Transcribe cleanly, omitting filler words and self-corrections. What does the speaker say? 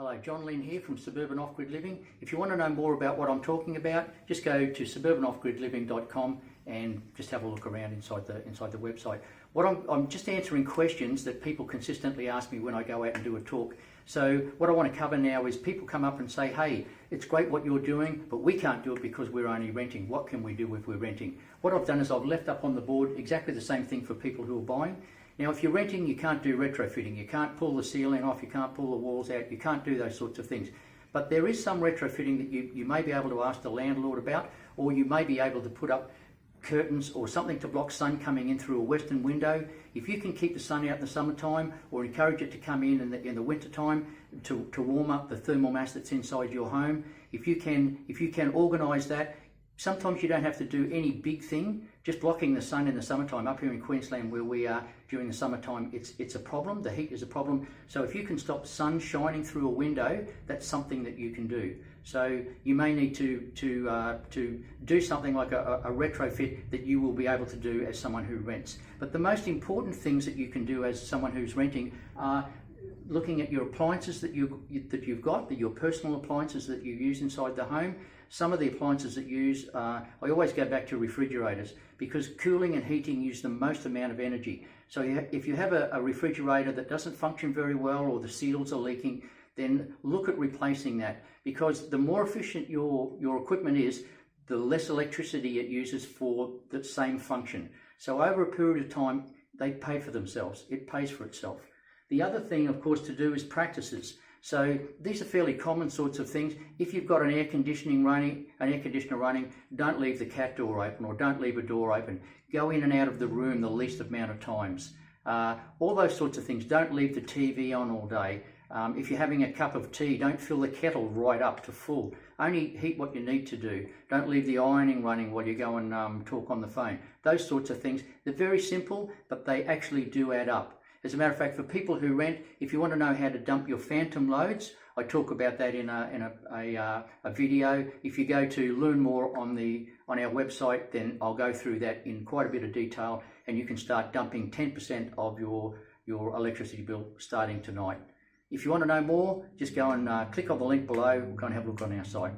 Hello, John Lynn here from Suburban Off-Grid Living. If you want to know more about what I'm talking about, just go to suburbanoffgridliving.com and just have a look around inside the website. I'm just answering questions that people consistently ask me when I go out and do a talk. So what I want to cover now is people come up and say, hey, it's great what you're doing, but we can't do it because we're only renting. What can we do if we're renting? What I've done is I've left up on the board exactly the same thing for people who are buying. Now, if you're renting, you can't do retrofitting. You can't pull the ceiling off, you can't pull the walls out, you can't do those sorts of things. But there is some retrofitting that you may be able to ask the landlord about, or you may be able to put up curtains or something to block sun coming in through a western window. If you can keep the sun out in the summertime or encourage it to come in the winter time to warm up the thermal mass that's inside your home, if you can organise that, sometimes you don't have to do any big thing. Just blocking the sun in the summertime, up here in Queensland where we are during the summertime, it's a problem. The heat is a problem. So if you can stop sun shining through a window, that's something that you can do. So you may need to do something like a retrofit that you will be able to do as someone who rents. But the most important things that you can do as someone who's renting are looking at your appliances that you've got, your personal appliances that you use inside the home. Some of the appliances that use, I always go back to refrigerators because cooling and heating use the most amount of energy. So if you have a refrigerator that doesn't function very well or the seals are leaking, then look at replacing that, because the more efficient your equipment is, the less electricity it uses for the same function. So over a period of time, they pay for themselves. It pays for itself. The other thing, of course, to do is practices. So these are fairly common sorts of things. If you've got an air conditioner running, don't leave the cat door open or don't leave a door open. Go in and out of the room the least amount of times. All those sorts of things. Don't leave the TV on all day. If you're having a cup of tea, don't fill the kettle right up to full. Only heat what you need to do. Don't leave the ironing running while you go and talk on the phone. Those sorts of things. They're very simple, but they actually do add up. As a matter of fact, for people who rent, if you want to know how to dump your phantom loads, I talk about that in a video. If you go to learn more on our website, then I'll go through that in quite a bit of detail, and you can start dumping 10% of your electricity bill starting tonight. If you want to know more, just go and click on the link below. Go and have a look on our site.